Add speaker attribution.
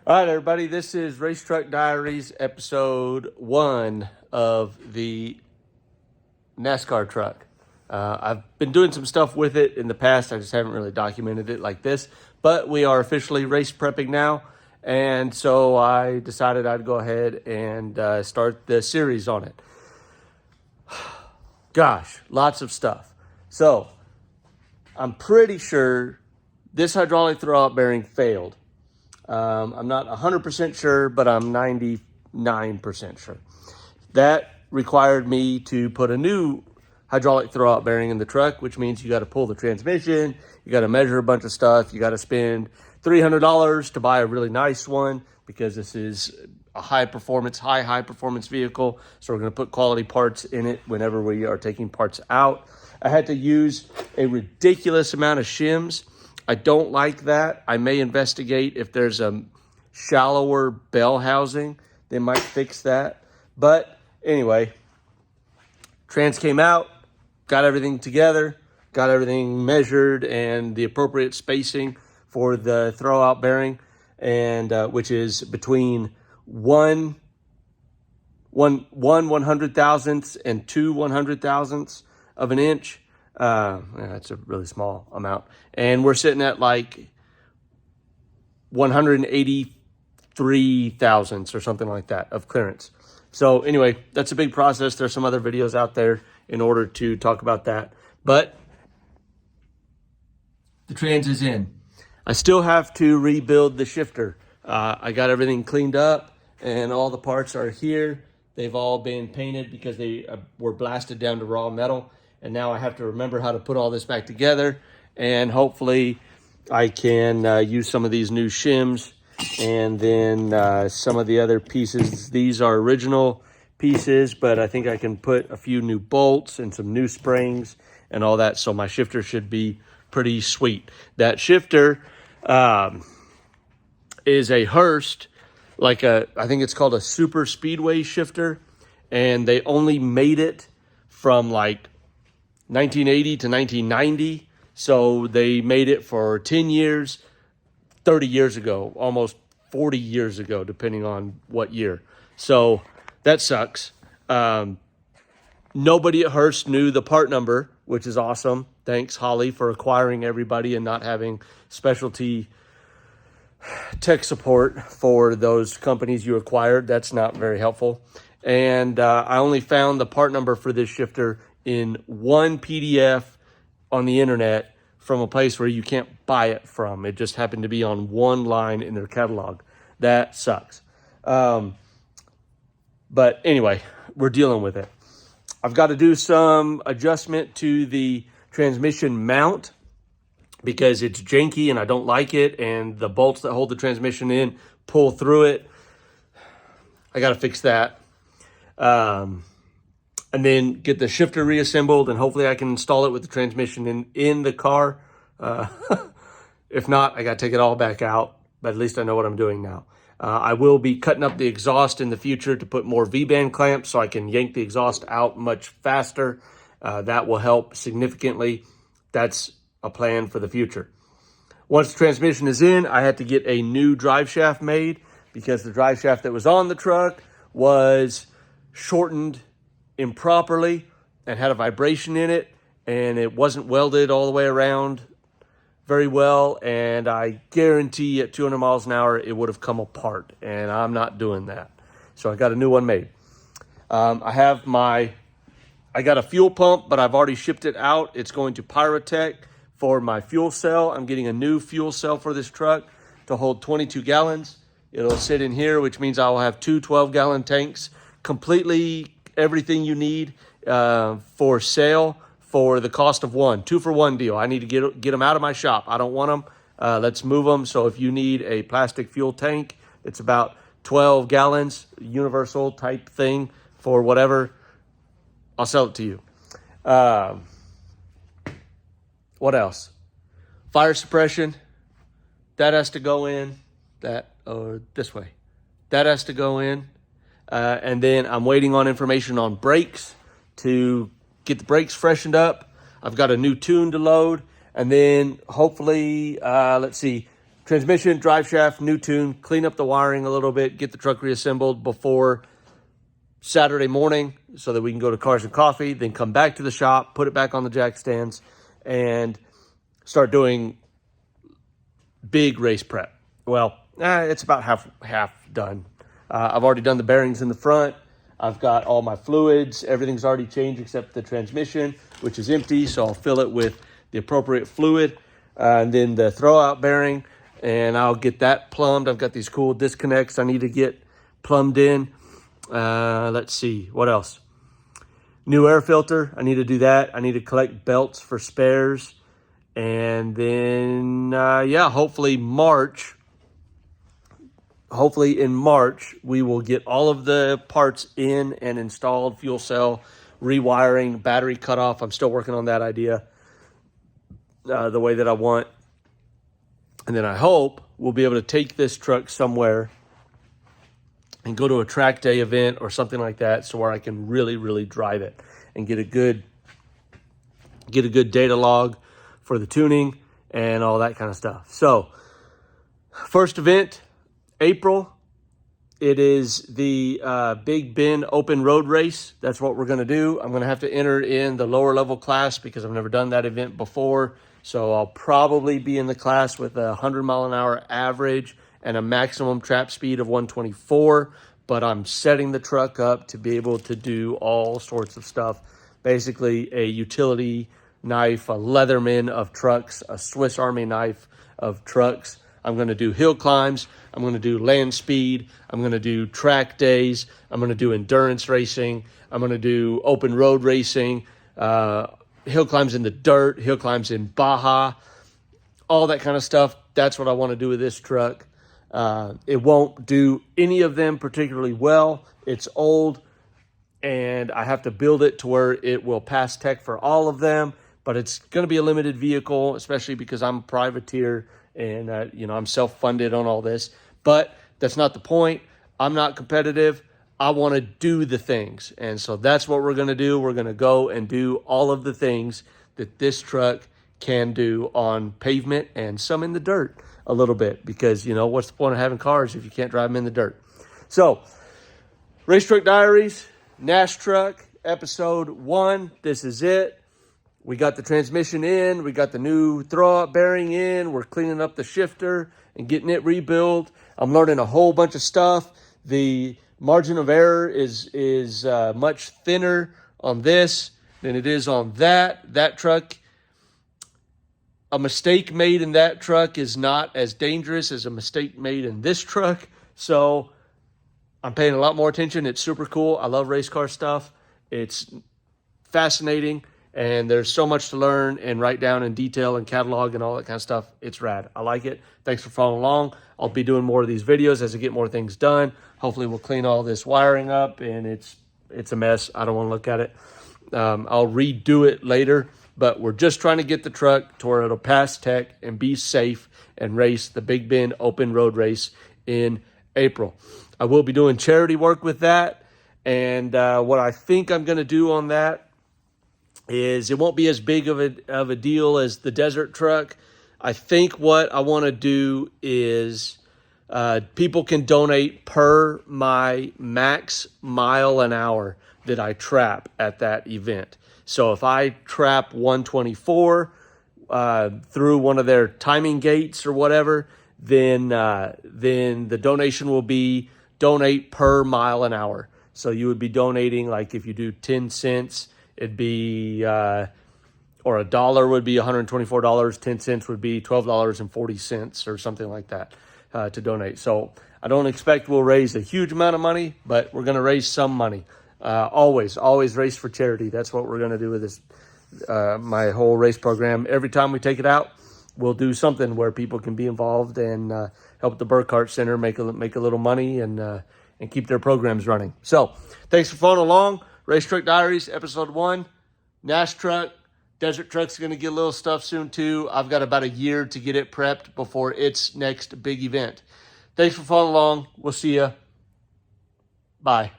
Speaker 1: All right, everybody, this is Racetruck Diaries, episode 1 of the NASCAR truck. I've been doing some stuff with it in the past. I just haven't really documented it like this, but we are officially race prepping now. And so I decided I'd go ahead and start the series on it. Gosh, lots of stuff. So I'm pretty sure this hydraulic throwout bearing failed. I'm not 100% sure, but I'm 99% sure. That required me to put a new hydraulic throwout bearing in the truck, which means you got to pull the transmission, you got to measure a bunch of stuff, you got to spend $300 to buy a really nice one because this is a high performance vehicle. So we're going to put quality parts in it whenever we are taking parts out. I had to use a ridiculous amount of shims. I don't like that. I may investigate if there's a shallower bell housing. They might fix that. But anyway, trans came out, got everything together, got everything measured and the appropriate spacing for the throwout bearing, and which is between one 100,000th and 2 100,000ths of an inch. That's a really small amount. And we're sitting at like 183 thousandths or something like that of clearance. So anyway, that's a big process. There's some other videos out there in order to talk about that. But the trans is in. I still have to rebuild the shifter. I got everything cleaned up and all the parts are here. They've all been painted because they were blasted down to raw metal. And now I have to remember how to put all this back together. And hopefully I can use some of these new shims and then some of the other pieces. These are original pieces, but I think I can put a few new bolts and some new springs and all that. So my shifter should be pretty sweet. That shifter is a Hurst, I think it's called a super speedway shifter. And they only made it from like 1980 to 1990. So they made it for 10 years, 30 years ago, almost 40 years ago, depending on what year. So that sucks. Nobody at Hurst knew the part number, which is awesome. Thanks, Holly, for acquiring everybody and not having specialty tech support for those companies you acquired. That's not very helpful. And I only found the part number for this shifter in one PDF on the internet from a place where you can't buy it from. It just happened to be on one line in their catalog. That sucks. But anyway, we're dealing with it. I've got to do some adjustment to the transmission mount because it's janky and I don't like it. And the bolts that hold the transmission in pull through it. I got to fix that. And then get the shifter reassembled, and hopefully I can install it with the transmission in the car. If not, I got to take it all back out, but at least I know what I'm doing now. I will be cutting up the exhaust in the future to put more V-band clamps so I can yank the exhaust out much faster. That will help significantly. That's a plan for the future. Once the transmission is in, I had to get a new drive shaft made because the drive shaft that was on the truck was shortened improperly and had a vibration in it, and it wasn't welded all the way around very well, and I guarantee at 200 miles an hour it would have come apart, and I'm not doing that. So I got a new one made. I got a fuel pump, but I've already shipped it out. It's going to Pyrotech for my fuel cell. I'm getting a new fuel cell for this truck to hold 22 gallons. It'll sit in here, which means I will have two 12-gallon tanks, completely everything you need for sale for the cost of one. 2-for-1 deal. I need to get them out of my shop. I don't want them. Let's move them. So if you need a plastic fuel tank, it's about 12 gallons, universal type thing for whatever, I'll sell it to you. What else? Fire suppression. That has to go in. This way. That has to go in. And then I'm waiting on information on brakes to get the brakes freshened up. I've got a new tune to load. And then hopefully, transmission, drive shaft, new tune, clean up the wiring a little bit, get the truck reassembled before Saturday morning so that we can go to Cars and Coffee, then come back to the shop, put it back on the jack stands, and start doing big race prep. Well, it's about half done. I've already done the bearings in the front. I've got all my fluids. Everything's already changed except the transmission, which is empty, so I'll fill it with the appropriate fluid. And then the throwout bearing, and I'll get that plumbed. I've got these cool disconnects I need to get plumbed in. Let's see, what else? New air filter, I need to do that. I need to collect belts for spares. And then, hopefully in March, we will get all of the parts in and installed, fuel cell, rewiring, battery cutoff. I'm still working on that idea the way that I want. And then I hope we'll be able to take this truck somewhere and go to a track day event or something like that, so where I can really, really drive it and get a good data log for the tuning and all that kind of stuff. So first event, April, it is the Big Bend Open Road Race. That's what we're going to do. I'm going to have to enter in the lower level class because I've never done that event before. So I'll probably be in the class with a 100-mile-an-hour average and a maximum trap speed of 124. But I'm setting the truck up to be able to do all sorts of stuff. Basically, a utility knife, a Leatherman of trucks, a Swiss Army knife of trucks. I'm going to do hill climbs. I'm going to do land speed. I'm going to do track days. I'm going to do endurance racing. I'm going to do open road racing, hill climbs in the dirt, hill climbs in Baja, all that kind of stuff. That's what I want to do with this truck. It won't do any of them particularly well. It's old, and I have to build it to where it will pass tech for all of them. But it's going to be a limited vehicle, especially because I'm a privateer and I'm self-funded on all this. But that's not the point. I'm not competitive. I want to do the things. And so that's what we're going to do. We're going to go and do all of the things that this truck can do on pavement and some in the dirt a little bit, because, what's the point of having cars if you can't drive them in the dirt? So, Racetruck Diaries, NASTruk, episode 1. This is it. We got the transmission in. We got the new throwout bearing in. We're cleaning up the shifter and getting it rebuilt. I'm learning a whole bunch of stuff. The margin of error is much thinner on this than it is on that truck. A mistake made in that truck is not as dangerous as a mistake made in this truck. So I'm paying a lot more attention. It's super cool. I love race car stuff. It's fascinating, and there's so much to learn and write down in detail and catalog and all that kind of stuff. It's rad. I like it. Thanks for following along. I'll be doing more of these videos as I get more things done. Hopefully we'll clean all this wiring up, and it's a mess. I don't want to look at it. I'll redo it later, but we're just trying to get the truck to where it'll pass tech and be safe and race the Big Bend Open Road Race in April. I will be doing charity work with that, and what I think I'm going to do on that is it won't be as big of a deal as the desert truck. I think what I want to do is people can donate per my max mile an hour that I trap at that event. So if I trap 124 through one of their timing gates or whatever, then the donation will be donate per mile an hour. So you would be donating, like if you do 10 cents, it'd be, or $1 would be $124. 10 cents would be $12.40 or something like that to donate. So I don't expect we'll raise a huge amount of money, but we're going to raise some money. Always race for charity. That's what we're going to do with this, my whole race program. Every time we take it out, we'll do something where people can be involved and help the Burkhart Center make a little money and keep their programs running. So thanks for following along. Racetruck Diaries, episode 1. NASTruk. Desert Truck's going to get a little stuff soon too. I've got about a year to get it prepped before its next big event. Thanks for following along. We'll see you. Bye.